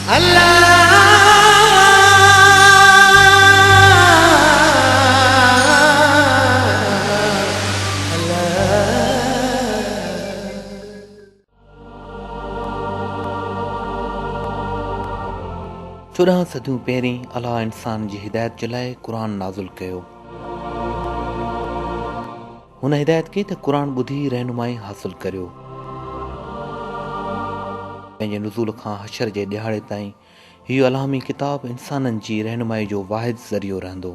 चोॾहं सदियूं पहिरीं अलाह इंसान जी हिदायत जे लाइ क़ुर नाज़िल कयो। हुन हिदायत खे त क़ुर ॿुधी रहनुमाई हासिल करियो। पंहिंजे नुज़ूल खां हशर जे ॾिहाड़े ताईं हीउ अलामी किताब इंसाननि जी रहनुमाई जो वाहिद ज़रियो रहंदो।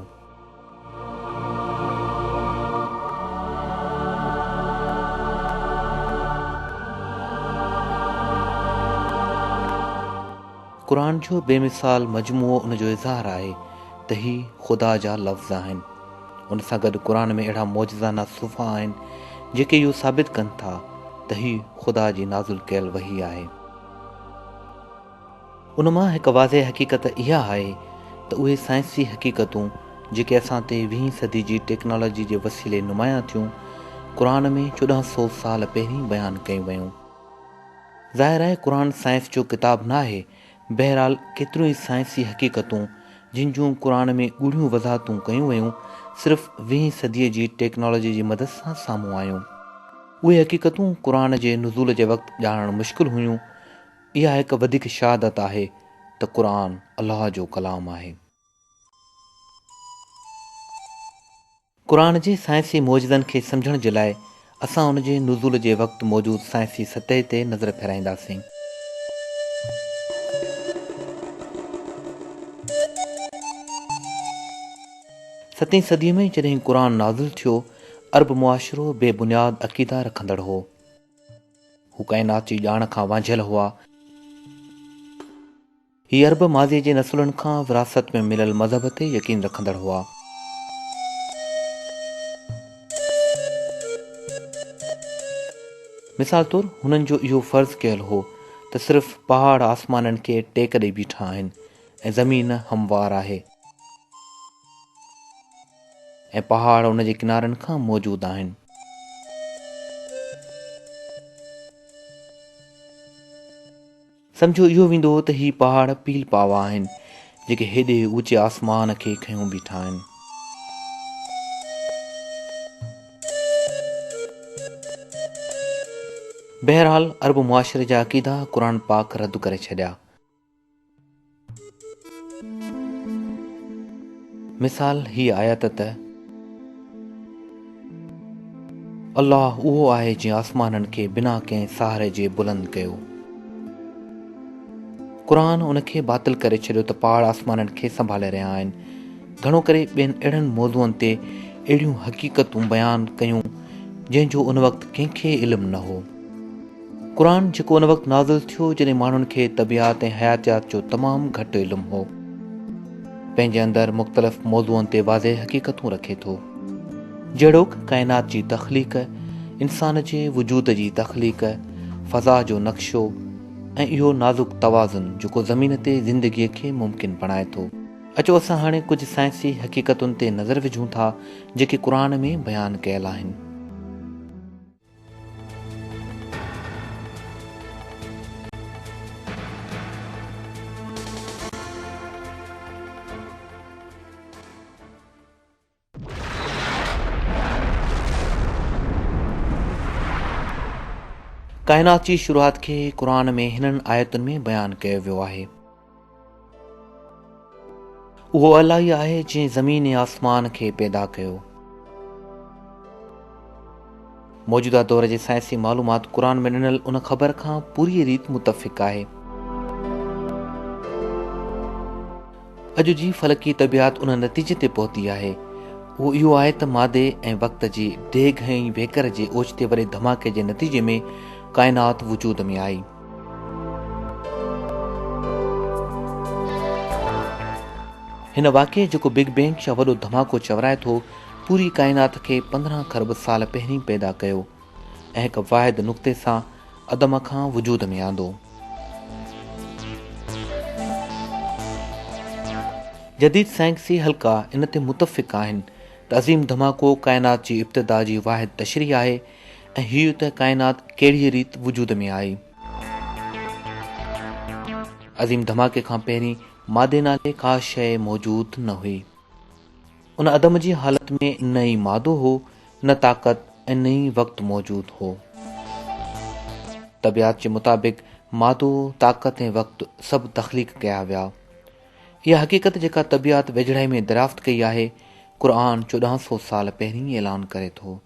क़ुर जो बेमिसाल मजमूओ उन जो इज़हार आहे त ही ख़ुदा जा लफ़्ज़ आहिनि। उन सां गॾु क़ुर में अहिड़ा मौजज़ाना सुफ़ा आहिनि जेके इहो साबित कनि था त ही ख़ुदा जी नाज़िल कयल वही आहे। उन मां हिकु वाज़े हक़ीक़त इहा आहे त उहे साइंसी हक़ीक़तूं जेके असां ते 20वीं सदी जी टेक्नोलॉजी जे वसीले नुमायां थियूं, क़ुर में 1400 साल पहिरीं बयानु कयूं वयूं। ज़ाहिर आहे क़ुर साइंस जो किताबु न आहे, बहरहाल केतिरियूं ई साइंसी हक़ीक़तूं जिन जूं क़ुर में ॻूढ़ियूं वज़ाहतूं कयूं वयूं सिर्फ़ु 20वीं सदीअ जी टेक्नोलॉजी जी मदद सां साम्हूं आयूं। उहे हक़ीक़तूं क़ुर जे नुज़ूल जे वक़्तु ॼाणणु मुश्किल हुयूं। इहा हिकु वधीक शहादत आहे त क़ुर अलाह जो कलाम आहे। क़ुर जे साइंसी मौजज़नि खे सम्झण जे लाइ असां उन जे नुज़ूल जे वक़्तु मौजूदु साइंसी सतह ते नज़र फेराईंदासीं। सतीं सदीअ में जॾहिं क़ुर नाज़िल थियो, अरब मुआशिरो बेबुनियाद अक़ीदा रखंदड़ हो। हू काइनात जी ॼाण खां वांझियल हुआ। ही अरब माज़ीअ जे नसुलनि खां विरासत में मिलियल मज़हब ते यकीन रखंदड़ हुआ। मिसाल तौरु हुननि जो इहो फ़र्ज़ु कयल हो त सिर्फ़ु पहाड़ आसमाननि खे टेक ॾेई बीठा आहिनि ऐं ज़मीन हमवार आहे ऐं पहाड़ उन जे किनारनि खां मौजूदु आहिनि। सम्झो इहो वेंदो त ही पहाड़ पील पावा आहिनि जेके हेॾे ऊचे आसमान खे खयूं बीठा आहिनि। बहरहाल अरब मुआशिरे जा अक़ीदा क़ुर पाक रद्द करे छॾिया। मिसाल ही आयत त अल्लाह उहो आहे जंहिं आसमाननि खे बिना कंहिं सहारे जे बुलंद कयो। क़ुर उनखे बातिल करे छॾियो त पहाड़ आसमाननि खे संभाले रहिया आहिनि। घणो करे ॿियनि अहिड़नि मौज़ूअनि ते अहिड़ियूं हक़ीक़तूं बयानु कयूं जंहिंजो उन वक़्तु कंहिंखे इल्मु न हो। क़ुर जेको उन वक़्तु नाज़िल थियो जॾहिं माण्हुनि खे तबियात ऐं हयातियात जो तमामु घटि इल्मु हो, पंहिंजे अंदरि मुख़्तलिफ़ मौज़ूअनि ते वाज़े हक़ीक़तूं रखे थो, जहिड़ोकि काइनात जी तख़लीक़, इंसान जे वजूद जी तख़लीक़, फ़ज़ा जो नक्शो ऐं इहो नाज़ुक तवाज़ुन जेको ज़मीन ते ज़िंदगीअ खे मुमकिन बणाए थो। अचो असां हाणे कुझु साइंसी हक़ीक़तुनि ते नज़र विझूं था जेके क़ुर में बयानु कयल आहिनि। काइनात जी शुरूआत खे क़ुर में हिननि आयतुनि में बयानु कयो वियो आहे। उहो अलाह ई आहे जंहिं ज़मीन ऐं आसमान खे पैदा कयो। मौजूदा दौर जे साइंसी मालूमात क़ुर में ॾिनल उन ख़बर खां पूरी रीति मुतफ़िक़ आहे। अॼु जी फलकी तबियात उन नतीजे ते पहुती आहे। उहो इहो आहे त मादे ऐं वक़्त जी डेघ ऐं वेकर जे ओचिते वॾे धमाके जे नतीजे में काइनात वजूद में आई। हिन वाक़िए जेको बिग बैंग या वॾो धमाको चवराए थो, पूरी काइनात खे 15 खरब साल पहिरीं पैदा कयो ऐं हिकु वाहिद नुक़्ते सां अदम खां वजूद में आंदो। जदीद साइंसी हल्का इन ते मुतफ़िक़ आहिनि त अज़ीम धमाको काइनात जी इब्तिदा जी वाहिद तशरीह आहे ऐं हीउ त काइनात कहिड़ी रीति वजूद में आई। अज़ीम धमाके खां पहिरीं मादे नाले का शइ मौजूदु न हुई। उन अदम जी हालत में न ई मादो हो, न ताक़त ऐं न ई वक़्तु मौजूदु हो। तबियात जे मुताबिक़ मादो, ताक़त ऐं वक़्तु सभु तख़लीक़ कया विया। इहा हक़ीक़त जेका तबियात वेझड़ाई में दरियाफ़्त कई आहे, क़ुर 1400 साल पहिरीं ऐलान करे थो।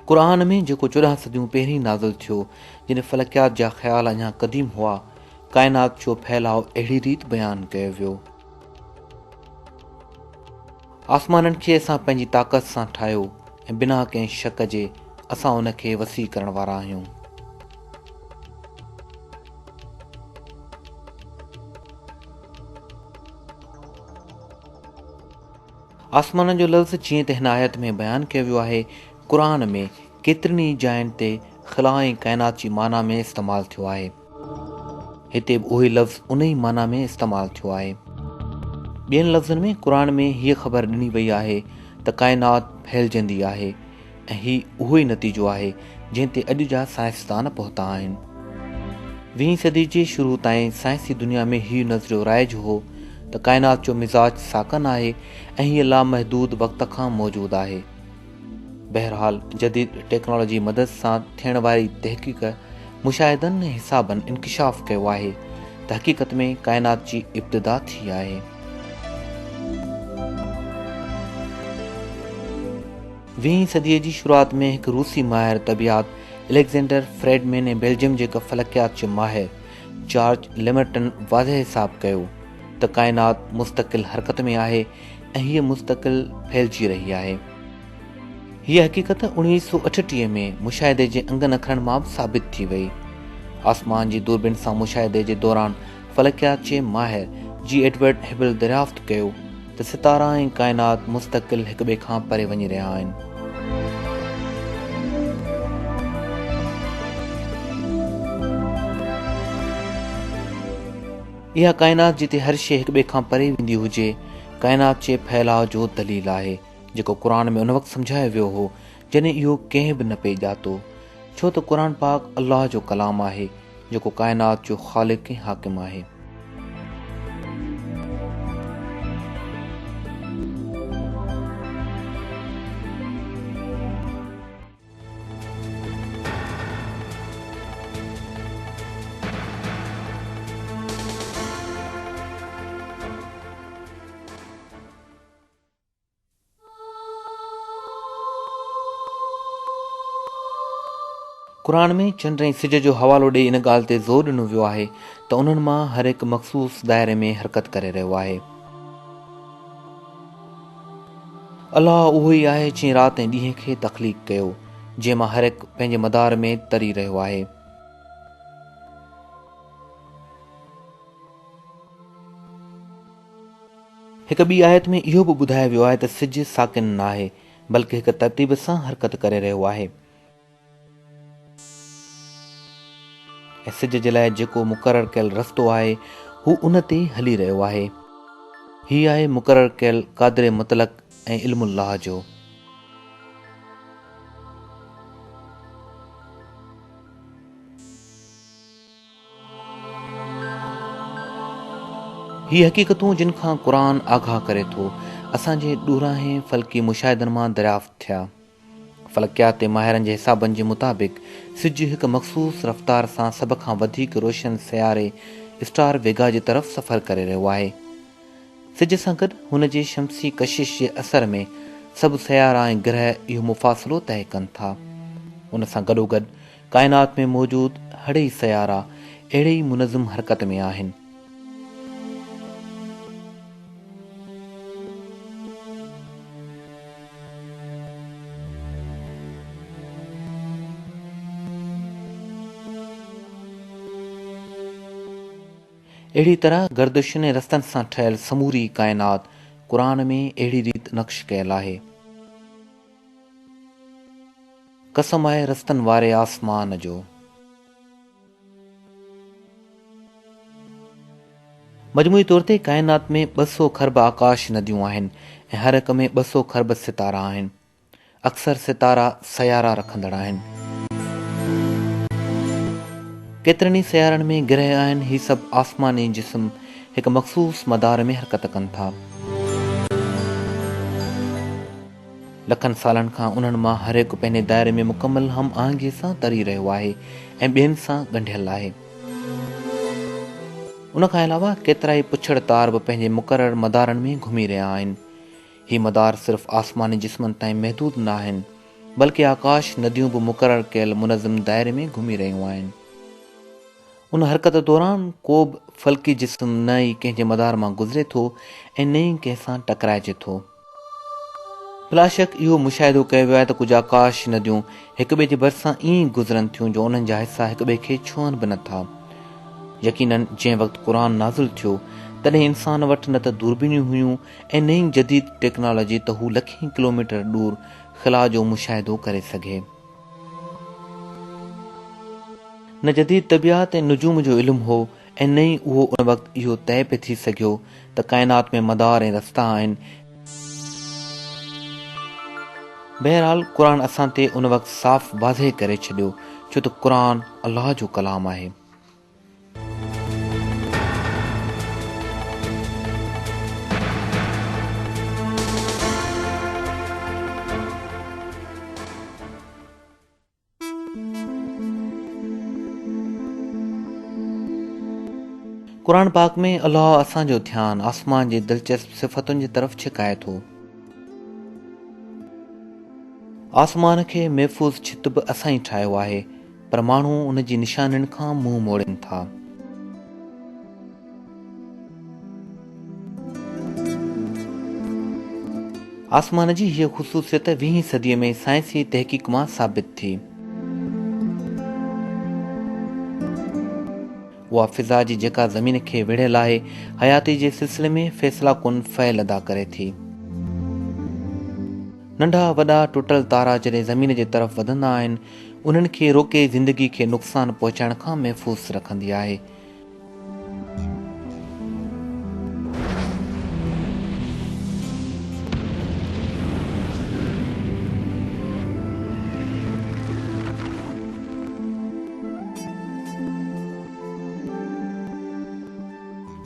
क़ुर में जेको 14 सदियूं पहिरीं नाज़िल थियो, जिन फ़लकियात जा ख़्याल अञा क़दीम हुआ, काइनात जो फैलाव अहिड़ी रीति बयानु कयो वियो। आसमाननि खे असां पंहिंजी ताक़त सां ठाहियो ऐं बिना कंहिं शक जे असां उन खे वसी करण वारा आहियूं। आसमाननि जो लफ़्ज़ जीअं त हिन आयत में बयानु कयो वियो आहे, क़ुर में केतिरनि ई जायुनि ते ख़िला ऐं काइनात जी माना में इस्तेमालु थियो आहे। हिते बि उहो ई लफ़्ज़ उन ई माना में इस्तेमालु थियो आहे। ॿियनि लफ़्ज़नि में क़ुर में हीअ ख़बर ॾिनी वई आहे त काइनात फैलिजंदी आहे ऐं हीउ उहो ई नतीजो आहे जंहिं ते अॼु जा साइंसदान पहुता आहिनि। 20वीं सदी जे शुरू ताईं साइंसी दुनिया में हीउ नज़रियो राइज हो त काइनात जो मिज़ाज साकन आहे ऐं हीअ लामहदूद वक़्त खां मौजूदु आहे। बहरहाल जदीद टेक्नोलॉजी मदद सां थियण वारी तहक़ीक़ मुशाहिदनि ऐं हिसाबनि इंकिशाफ़ कयो आहे त हक़ीक़त में काइनात जी इब्तिदा थी आहे। 20वीं सदीअ जी शुरूआत में हिकु रूसी माहिर तबियात एलेक्जेंडर फ्रेडमैन ऐं बेल्जियम जे हिकु फ़लकियात जे माहिर जॉर्ज लेमर्टन वाज़ह हिसाब कयो त काइनात मुस्तक़िल हरकत में आहे ऐं हीअ मुस्तक़िल फैलिजी रही आहे। हीअ हक़ीक़त 1938 में मुशाहिदे जे अंगनि अखरनि मां बि साबित थी वई। आसमान जी दूरबीन सां मुशाहिदे जे दौरान फ़लकियात जे माहिर जी एडवर्ड हिबल दरियाफ़्त कयो त सितारा ऐं काइनात मुस्तक़िल हिक ॿिए खां परे वञी रहिया आहिनि। इहा काइनात जिते हर शइ हिक ॿिए खां परे वेंदी हुजे, काइनात जे फैलाव जो दलील आहे, जेको क़ुर में उन वक़्तु सम्झायो वियो हो जॾहिं इहो कंहिं बि न पिए ॼातो, छो त क़ुर पाक अल्लाह जो कलाम आहे जेको काइनात जो ख़ालिक़ ऐं हाकिम आहे। क़ुर में चंड ऐं सिज जो हवालो ॾेई इन ॻाल्हि ते ज़ोर ॾिनो वियो आहे त उन्हनि मां हर हिकु मख़सूस दायरे में हरकत करे रहियो आहे। अलाह उहो ई आहे जंहिं राति ऐं ॾींहं खे तख़लीक़ कयो, जंहिं मां हर हिकु पंहिंजे मदार में तरी रहियो आहे। हिकु ॿी आयत में इहो बि ॿुधायो वियो आहे त सिज साकिन न आहे, बल्कि हिकु तरतीब सां हरकत करे रहियो आहे ऐं सिज जे लाइ जेको मुक़ररु कयल रस्तो आहे हू उन ते हली रहियो आहे। हीउ आहे मुक़ररु कयल क़ादिर मुतलक़ ऐं इल्मुल्लाह जो। ही हक़ीक़तूं जिन खां क़ुर आगाह करे थो, असांजे ॾूरांहें फ़ल्की मुशाहिदनि मां दरियाफ़्त थिया। फ़लकियात माहिरनि जे हिसाबनि जे मुताबिक़ सिज हिकु मख़सूस रफ़्तार सां सभ खां वधीक रोशन सियारे स्टार वेगा जी तरफ़ सफ़र करे रहियो आहे। सिज सां गॾु हुन जे शमसी कशिश जे असर में सभु सियारा ऐं ग्रह इहो मुफ़ासिलो तय कनि था। उन सां गॾोगॾु काइनात में मौजूदु हड़ई सियारा अहिड़े ई मुनज़्ज़म हरकत में आहिनि। अहिड़ी तरह गर्दिशुनि ऐं रस्तनि सां ठहियल समूरी काइनात क़ुर में अहिड़ी रीति नक्श कयल आहे। कसम आहे रस्तनि वारे आसमान जो। मजमूई तौर ते काइनात में 200 खरब आकाश नदियूं आहिनि ऐं हर हिक में 200 खरब सितारा आहिनि। अक्सर सितारा सयारा रखंदड़ आहिनि। केतिरनि ई सयारनि में ग्रह आहिनि। ही सभु आसमानी जिस्म हिकु मख़सूस मदार में हरकत कनि था। लखनि सालनि खां उन्हनि मां हर हिकु पंहिंजे दायरे में मुकमल हम आहंगीअ सां तरी रहियो आहे ऐं ॿियनि सां ॻंढियल आहे। उन खां अलावा केतिरा ई पुछड़ तार बि पंहिंजे मुक़रर मदारनि में घुमी रहिया आहिनि। ही मदार सिर्फ़ आसमानी जिस्मनि ताईं महदूद न आहिनि, बल्कि आकाश नदियूं बि मुक़रर कयल मुनज़िम दायरे में घुमी रहियूं आहिनि। उन हरकत दौरान को बि फ़ल्की जिस्म न ई कंहिंजे मदार मां गुज़रे थो ऐं न ई कंहिं सां टकराइजे थो। बिलाशक इहो मुशाहिदो कयो वियो आहे त कुझु आकाश नदियूं हिक ॿिए जे भरिसां ईअं गुज़रनि थियूं जो उन्हनि जा हिसा हिक ॿिए खे छुअनि बि नथा। यकीनन जंहिं वक़्तु क़ुर नाज़िल थियो तॾहिं इंसान वटि न त दूरबीनियूं हुयूं ऐं न ई जदीद टेक्नोलॉजी त हू लखीं किलोमीटर दूर ख़िला जो मुशाहिदो करे सघे। न जदीद तबियात ऐं नुजूम जो इल्मु हो ऐं न ई उहो उन वक़्तु इहो तय पे थी सघियो त काइनात में मदार ऐं रस्ता आहिनि। बहरहाल क़ुर असां ते उन वक़्तु साफ़ वाज़े करे छॾियो, छो त क़ुर अल्लाह जो कलाम आहे। क़ुर पाक में अल्लाह असांजो ध्यानु आसमान जे दिलचस्प सिफ़तुनि जी तरफ़ छिकाए थो। आसमान खे महफ़ूज़ छित बि असां ई ठाहियो आहे, पर माण्हू उन जी निशानियुनि खां मुंहुं मोड़नि था। आसमान जी हीअ ख़ुसूसियत 20वीं सदीअ में साइंसी तहक़ीक़ मां साबित थी। उहा फ़िज़ा जी जेका ज़मीन खे विढ़ियल आहे, हयाती जे सिलसिले में फ़ैसिला कुन फ़इल अदा करे थी। नंढा वॾा टुटल तारा जॾहिं ज़मीन जे तरफ़ वधंदा आहिनि, उन्हनि खे रोके ज़िंदगी खे नुक़सान पहुचाइण खां महफ़ूज़ रखंदी आहे।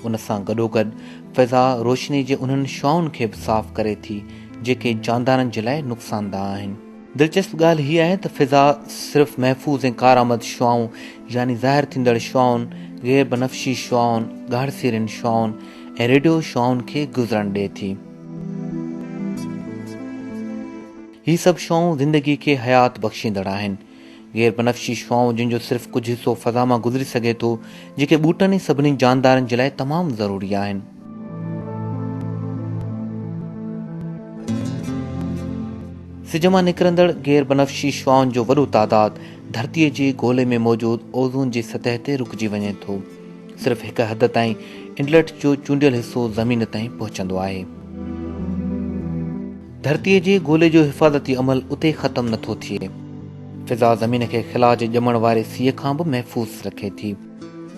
उन सां गॾोगॾु फ़िज़ा रोशनी जे उन्हनि शुआउनि खे बि साफ़ करे थी जेके जानदारनि जे लाइ नुक़सानदा आहिनि। दिलचस्प ॻाल्हि हीअ आहे त फ़िज़ा सिर्फ़ महफ़ूज़ ऐं कारआमद शुआऊं यानी ज़ाहिर थींदड़ शुआउनि, गैर बनफ़शी शुआउनि, ॻाढ़सीरनि शुआउनि ऐं रेडियो शुआउनि खे गुज़रण ॾिए थी। ही सभु शुआऊं ज़िंदगी खे हयात बख़्शींदड़ आहिनि। गैर बनफ़शी शुआऊं जिन जो सिर्फ़ कुझु हिसो फ़ज़ा मां गुज़री सघे थो, जेके ॿूटनि ऐं सभिनी जानदारनि जे लाइ तमामु ज़रूरी आहिनि। सिज मां निकिरंदड़ गैर बनफ़शी शुआउनि जो वॾो तादाद धरतीअ जे गोले में मौजूदु ओज़ोन जी सतह ते रुकिजी वञे थो। सिर्फ़ हिक हद ताईं इंडलट जो चूंडियल हिसो ज़मीन ताईं पहुचंदो आहे। धरतीअ जे गोले जो हिफ़ाज़ती अमल उते ख़तमु नथो थिए। फ़िज़ा ज़मीन खे ख़िला जे ॼमण वारे सीउ खां बि महफ़ूज़ रखे थी,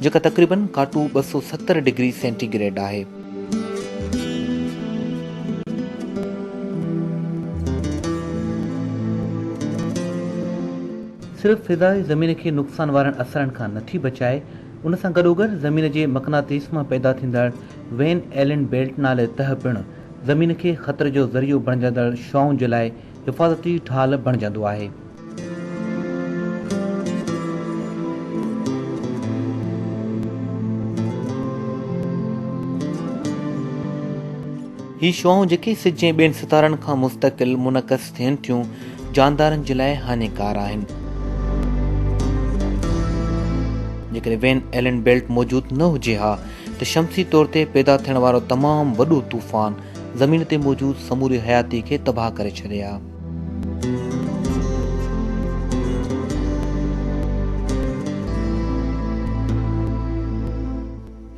जेका तक़रीबन काटू 270 डिग्री सेंटीग्रेड आहे। सिर्फ़ फ़िज़ाई ज़मीन खे नुक़सान वारनि असरनि खां नथी बचाए, उन सां गॾोगॾु ज़मीन जे मक़नातीस मां पैदा थींदड़ वेन एलन बेल्ट नाले तह पिणु ज़मीन खे ख़तरे जो ज़रियो बणिजंदड़ शुआउनि जे लाइ हिफ़ाज़ती ढाल बणिजंदो आहे। ही शुआऊं जेके सिज ऐं ॿियनि सितारनि खां मुस्तक़िल मुनक़स थियनि थियूं, जानदारनि जे लाइ हानिकार आहिनि। जेकॾहिं वेन एलन बेल्ट मौजूदु न हुजे हा त शमसी तौर ते पैदा थियण वारो तमामु वॾो तूफ़ान ज़मीन ते मौजूदु समूरी हयाती खे तबाह करे छॾे हा।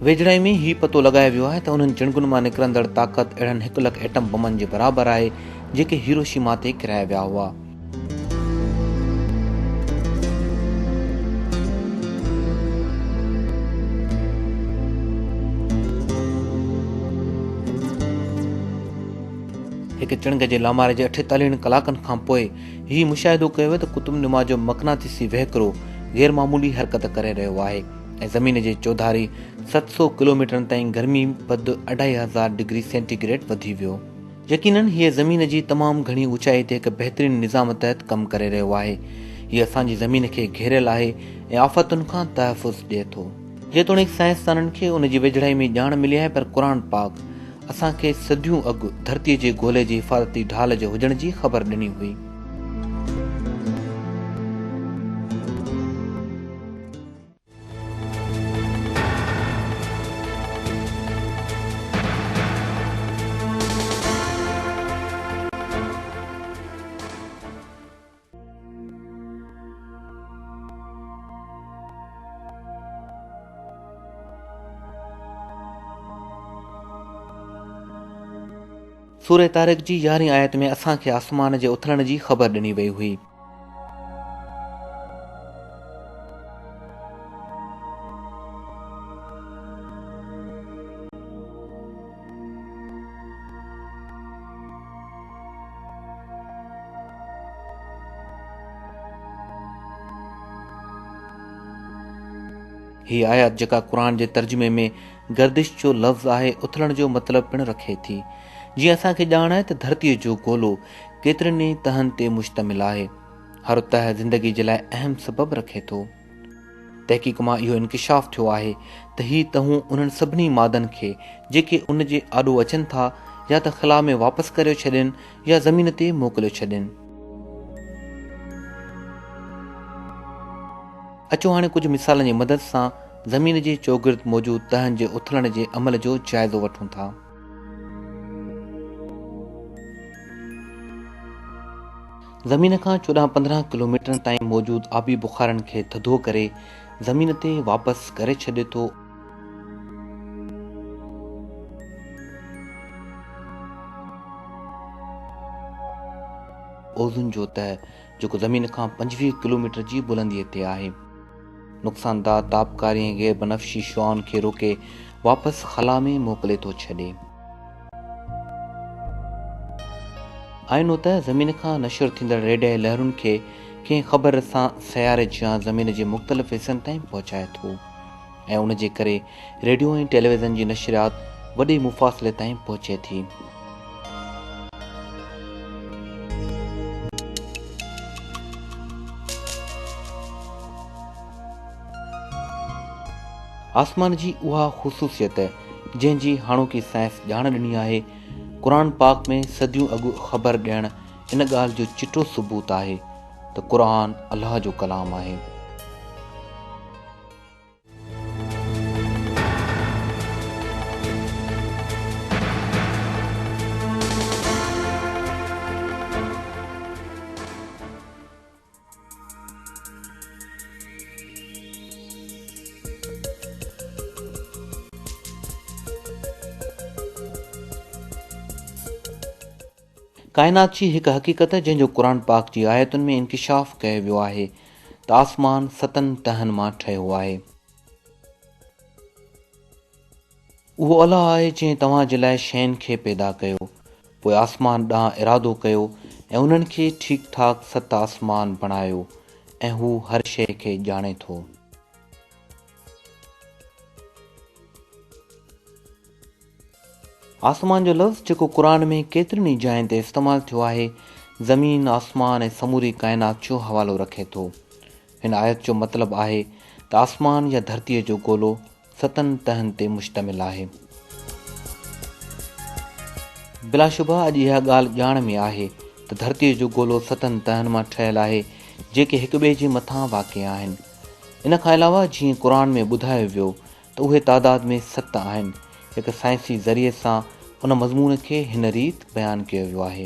वेझड़ाई में ही पतो लॻायो वियो आहे त उन्हनि चिणगुनि मां निकिरंदड़ ताक़त अहिड़नि 1 लख एटम बमनि जे बराबरि आहे जेके हिरोशिमा ते किराया विया हुआ। हिकु चिणग जे लामारे जे 48 कलाकनि खां पोइ हीउ मुशाहिदो कयो त कुतुबनुमा जो मक़नातीसी वहिकिरो गैर मामूली हरकत करे रहियो आहे ऐं ज़मीन जे चौधारी 700 किलोमीटरनि ताईं गर्मी पद 2500 डिग्री सेंटीग्रेड वधी वियो। यकीनन हीअ ज़मीन जी तमामु घणी ऊचाई ते हिकु बहितरीनु निज़ाम तहत कमु करे रहियो आहे। हीअ असांजी ज़मीन खे घेरियल आहे ऐं आफ़तुनि खां तहफ़ुज़ ॾिए थो। जेतोणीकि साइंसदाननि खे उन जी वेझड़ाई में ॼाण मिली आहे, पर क़ुर पाक असांखे सदियूं अॻु धरतीअ जे ॻोल्हे जी हिफ़ाज़ती ढाल जे हुजण जी ख़बर ॾिनी हुई। सूरह तारिक जी 11वीं आयत में असांखे आसमान जे उथलण जी ख़बर ॾिनी वई हुई। हीअ आयत जेका क़ुर जे तर्जुमे में गर्दिश जो लफ़्ज़ आहे, उथलण जो मतिलबु पिणु रखे थी। जीअं असांखे ॼाण आहे त धरतीअ जो गोलो केतिरनि ई तहनि ते मुश्तमिल आहे। हर तह ज़िंदगी जे लाइ अहम सबबु रखे थो। तहक़ीक़ मां इहो इंकिशाफ़ थियो आहे त हीअ तहूं उन्हनि सभिनी मादनि खे जेके उन जे आॾो अचनि था या त ख़ला में वापसि करे छॾनि या ज़मीन ते मोकिले छॾनि। अचो हाणे कुझु मिसालनि जी मदद सां ज़मीन जे चौगिर्द मौजूदु तहनि जे उथलण जे अमल जो जाइज़ो वठूं था। ज़मीन खां 14-15 किलोमीटर ताईं मौजूदु आबी बुख़ारनि खे थधो करे ज़मीन ते वापसि करे छॾे थो। ओज़ोन जो तह जेको ज़मीन खां 25 किलोमीटर जी बुलंदीअ ते आहे, नुक़सानदा तापकारी ऐं गैर बनफ़शी शुआउनि खे रोके वापसि ख़ला में मोकिले थो छॾे। आइनो त ज़मीन खां नशर थींदड़ रेडियाई लहरुनि खे कंहिं ख़बर सां सयारे जा ज़मीन जे मुख़्तलिफ़ हिसनि ताईं पहुचाए थो ऐं उन जे करे रेडियो ऐं टेलीविज़न जी नशरियात वॾे मुफ़ासिले ताईं पहुचे थी। आसमान जी उहा ख़ुसूसियत जंहिंजी हाणोकी साइंस ॼाण ॾिनी आहे, क़ुर पाक में सदियूं अॻु ख़बर ॾियण इन ॻाल्हि जो चिटो सबूत आहे त क़ुर अल्लाह जो कलाम आहे। काइनात जी हिकु हक़ीक़त जंहिंजो क़ुर पाक जी आयतुनि में इंकिशाफ़ कयो वियो आहे त आसमान 7 तहनि मां ठहियो आहे। उहो अलाह आहे जंहिं तव्हां जे लाइ शयुनि खे पैदा कयो, पोइ आसमान ॾांहुं इरादो कयो ऐं उन्हनि खे ठीकु ठाक 7 आसमान बणायो ऐं हू हर शइ खे ॼाणे थो। आसमान जो लफ़्ज़ जेको क़ुर में केतिरनि ई जायुनि ते इस्तेमालु थियो आहे, ज़मीन, आसमान ऐं समूरी काइनात जो हवालो रखे थो। हिन आयत जो मतिलबु आहे त आसमान या धरतीअ जो गोलो 7 तहनि ते मुश्तमिल आहे। बिलाशुबा अॼु इहा ॻाल्हि ॼाण में आहे त धरतीअ जो गोलो 7 तहनि मां ठहियलु आहे जेके हिक ॿिए जे मथां वाक़िअ आहिनि। इन खां अलावा जीअं क़ुर में ॿुधायो वियो त उहे तादाद में 7 आहिनि, हिकु साइंसी ज़रिए सां उन मज़मून खे हिन रीति बयानु कयो वियो आहे।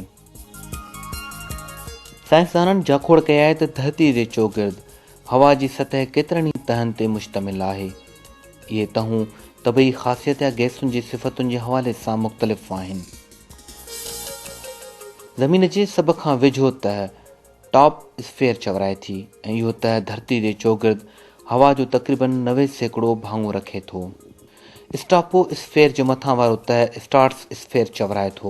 साइंसदाननि जाखोड़ कई आहे त धरतीअ जे चौगिर्द हवा जी सतह केतिरनि ई तहनि ते मुश्तमिल आहे। इहे तहूं तबई ख़ासियत या गैसुनि जी सिफ़तुनि जे हवाले सां मुख़्तलिफ़ आहिनि। ज़मीन जे सभ खां वेझो तह टॉप स्फीयर चवराए थी ऐं इहो तह धरती जे चौगिर्द हवा जो तक़रीबन 90% भाङो रखे थो। स्ट्रापो स्फीयर जे मथां वारो तह स्टार्स स्फीयर चवराए थो।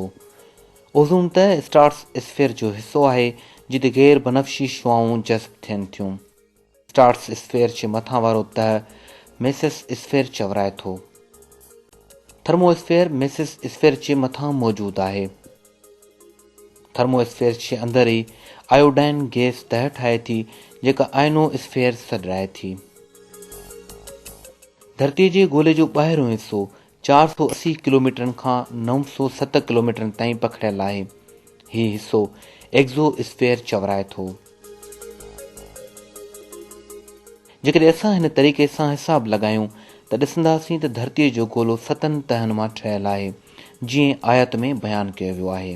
ओज़ोन त स्ट्राटोस्फीयर जो हिसो आहे जिते गैर बनफ़शी शुआऊं जज़्ब थियनि थियूं। स्ट्राटोस्फीयर जे मथां वारो तह मेसोस्फीयर चवराए थो। थर्मोस्फीयर मेसोस्फीयर जे मथां मौजूदु आहे। थर्मोस्फीयर जे अंदरि ई आयोडाइन गैस तह ठाहे थी जेका आयनोस्फीयर सॾाए थी। धरतीअ जे गोले जो ॿाहिरियों हिसो 480 किलोमीटरनि खां 907 किलोमीटरनि ताईं पखिड़ियल आहे। हीउ हिसो एक्ज़ोस्फीयर चवराए थो। जेकॾहिं असां हिन तरीक़े सां हिसाब लॻायूं त ॾिसंदासीं त धरतीअ जो गोलो 7 तहनि मां ठहियल आहे, जीअं आयत में बयानु कयो वियो आहे।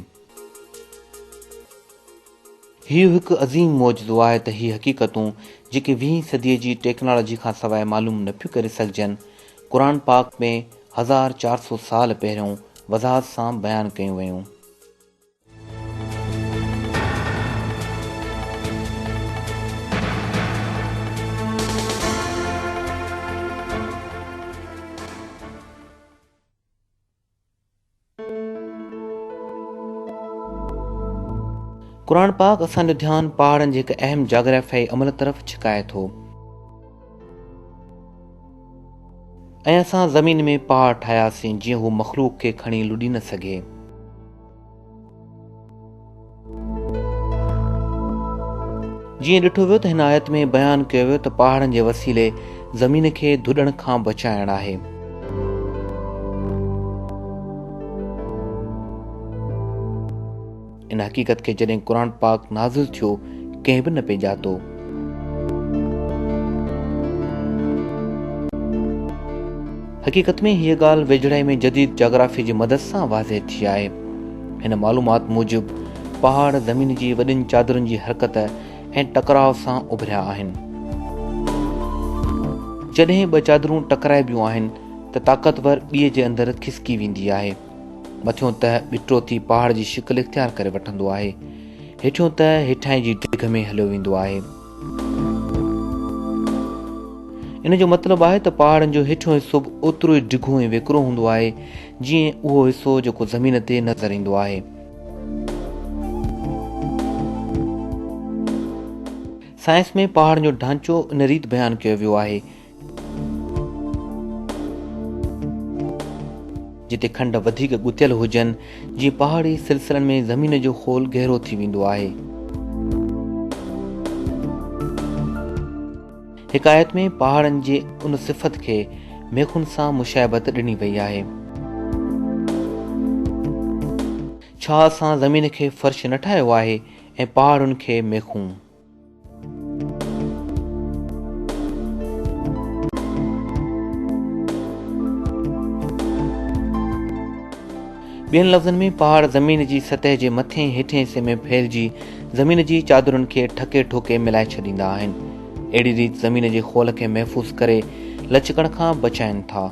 हीउ हिकु अज़ीम मौजूदो आहे त हीअ हक़ीक़तूं जेके 20वीं सदीअ जी टेक्नोलॉजी खां सवाइ मालूम न पियूं करे सघजनि, क़ुर पाक में 1400 साल पहिरियों वज़ाहत सां बयानु कयूं वयूं। क़ुर पाक असांजो ध्यानु पहाड़नि जे हिकु अहम जाग्राफियाई अमल तरफ़ छिकाए थो ऐं असां ज़मीन में पहाड़ ठाहियासीं जीअं हू मख़लूक खे खणी लुॾी न सघे। जीअं ॾिठो वियो त हिन आयत में बयानु कयो वियो त पहाड़नि जे वसीले ज़मीन खे धुॾण खां बचाइणु आहे। इन हक़ीक़त खे जॾहिं क़ुर पाक नाज़िल थियो कंहिं बि न पिए ॼातो। हक़ीक़त में हीअ ॻाल्हि वेझड़ाई में जदीद जाग्राफी जी मदद सां वाज़े थी आहे। हिन मालूमात मूजिबि पहाड़ ज़मीन जी वॾियुनि चादरुनि जी हरकत ऐं टकराव सां उभरिया आहिनि। जॾहिं ॿ चादरूं टकराइबियूं आहिनि त ताक़तवर ॿिए जे अंदरि खिसकी वेंदी आहे। मथियों तह ॿिटो थी पहाड़ जी शिकिल इख़्तियार करे वठंदो आहे। हेठियों तह हेठां जी डिघ में हलियो वेंदो आहे। इन जो मतिलबु आहे त पहाड़नि जो हेठियों हिसो बि ओतिरो ई डिघो ऐं वेकिरो हूंदो आहे जीअं उहो हिसो जेको ज़मीन ते नज़र ईंदो आहे। साइंस में पहाड़नि जो ढांचो इन रीति बयानु कयो वियो आहे जिते खंड वधीक गुथियल हुजनि, जीअं पहाड़ी सिलसिलनि में ज़मीन जो खोल गहरो थी वेंदो आहे। हिकायत में पहाड़नि जे उन सिफ़त खे मेखुनि सां मुशाबत ॾिनी वई आहे। छा असां ज़मीन खे फ़र्श न ठाहियो आहे ऐं पहाड़ुनि खे मेखूं? ॿियनि लफ़्ज़नि में पहाड़ ज़मीन जी सतह जे मथे हेठें हिसे में फैलिजी ज़मीन जी चादरुनि खे ठके ठोके मिलाए छॾींदा आहिनि। अहिड़ी रीति ज़मीन जे खोल खे महफ़ूज़ करे लचकण खां बचाइनि था।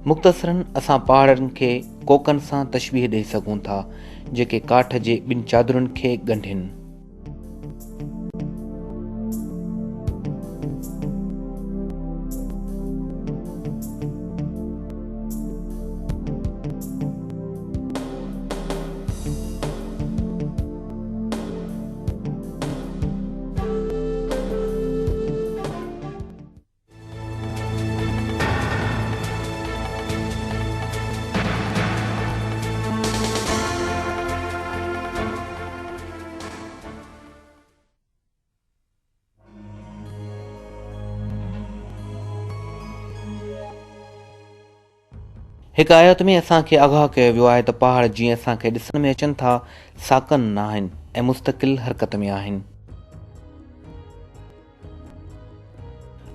मुख़्तसरन असां पहाड़नि खे कोकनि सां तशबीह ॾेई सघूं था जेके काठ जे ॿिनि चादरुनि खे ॻंढिनि। हिक आयत में असांखे आगाह कयो वियो आहे त पहाड़ जीअं असांखे ॾिसण में अचनि था साकन न आहिनि ऐं मुस्तक़िल हरकत में आहिनि।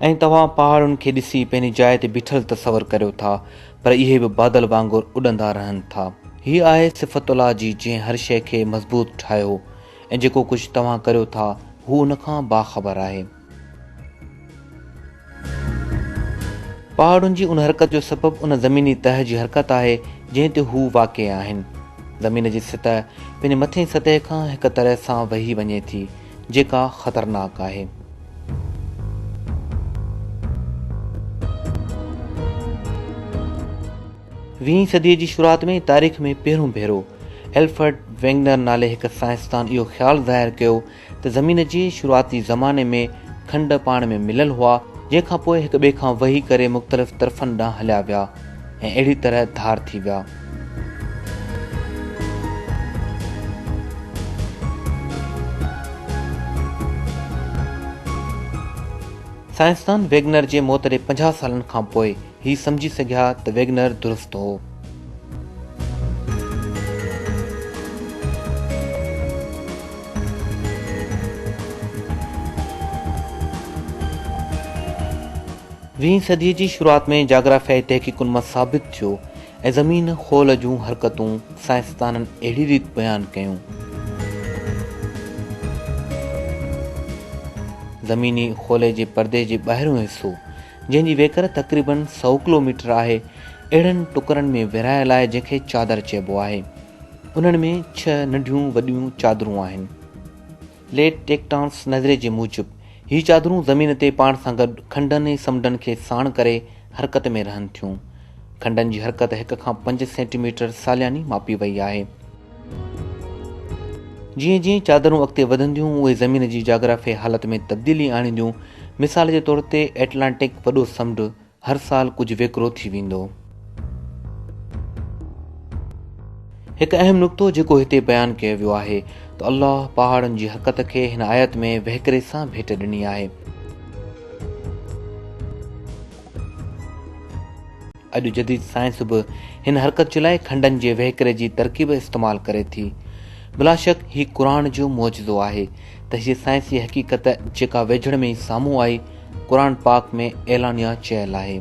ऐं तव्हां पहाड़ुनि खे ॾिसी पंहिंजी जाइ ते बीठल तसवर करियो था, पर इहे बि बादल वांगुरु उॾंदा रहनि था। हीअ आहे सिफ़तुल्लाह जी जंहिं हर शइ खे मज़बूत ठाहियो ऐं जेको कुझु तव्हां करियो था हू उन खां बाख़बर आहे। पहाड़ुनि जी उन हरकत जो सबबु उन ज़मीनी तह जी हरकत आहे जंहिं ते हू वाक़िअ आहिनि। ज़मीन जी सतह पंहिंजे मथे सतह खां हिक तरह सां वही वञे थी जेका ख़तरनाक आहे। 20वीं सदीअ जी शुरूआत में तारीख़ में पहिरियों भेरो एल्फ्रेड वेगनर नाले हिकु साइंसदान इहो ख़्यालु ज़ाहिर कयो त ज़मीन जे शुरूआती ज़माने में खंड पाण में मिलियल हुआ, जंहिंखां पोइ हिक ॿिए खां वही करे मुख़्तलिफ़ तरफ़नि ॾांहुं हलिया विया ऐं अहिड़ी तरह धार थी विया। साइंसदान वेगनर जे मौत जे 50 सालनि खां पोइ ही सम्झी सघिया त वेगनर दुरुस्त हो। वीं सदीअ जी शुरूआत में जाग्राफियाई तहक़ीक़ुनि मां साबित थियो ऐं ज़मीन खोल जूं हरकतूं साइंसदाननि अहिड़ी रीति बयानु कयूं। ज़मीनी खोले जे पर्दे जे ॿाहिरियों हिसो, जंहिंजी वेकर तक़रीबन 100 किलोमीटर आहे, अहिड़नि टुकरनि में विरहायल आहे जंहिंखे चादर चइबो आहे। उन्हनि में 6 नंढियूं वॾियूं चादरूं आहिनि। लेट टेक्टॉन्स नज़रिए जे मूजिबि हीअ चादरूं ज़मीन ते पाण सां गॾु खंडनि ऐं समुंडनि खे साण करे हरकत में रहनि थियूं। खंडनि जी हरकत 1 खां 5 सेंटीमीटर सालियानी मापी वई आहे। जीअं जीअं चादरूं अॻिते वधंदियूं, उहे ज़मीन जी जाग्राफियाई हालत में तब्दीली आणींदियूं। मिसाल जे तौर ते एटलांटिक वॾो समुंड हर साल कुझु वेकिरो थी वेंदो। हिकु अहम नुक़्तो जेको हिते बयानु कयो वियो आहे त अल्लाह पहाड़नि जी हरकत खे हिन आयत में वहिकरे सां भेट ॾिनी आहे। अॼु जदीद साइंस बि हिन हरकत जे लाइ खंडनि जे वहिकरे जी तरकीब इस्तेमालु करे थी। बिलाशक ही क़ुरान जो मौजज़ो आहे त हीअ साइंसी हक़ीक़त जेका वेझड़ में ई साम्हूं आई, क़ुरान पाक में ऐलानिया चयल आहे।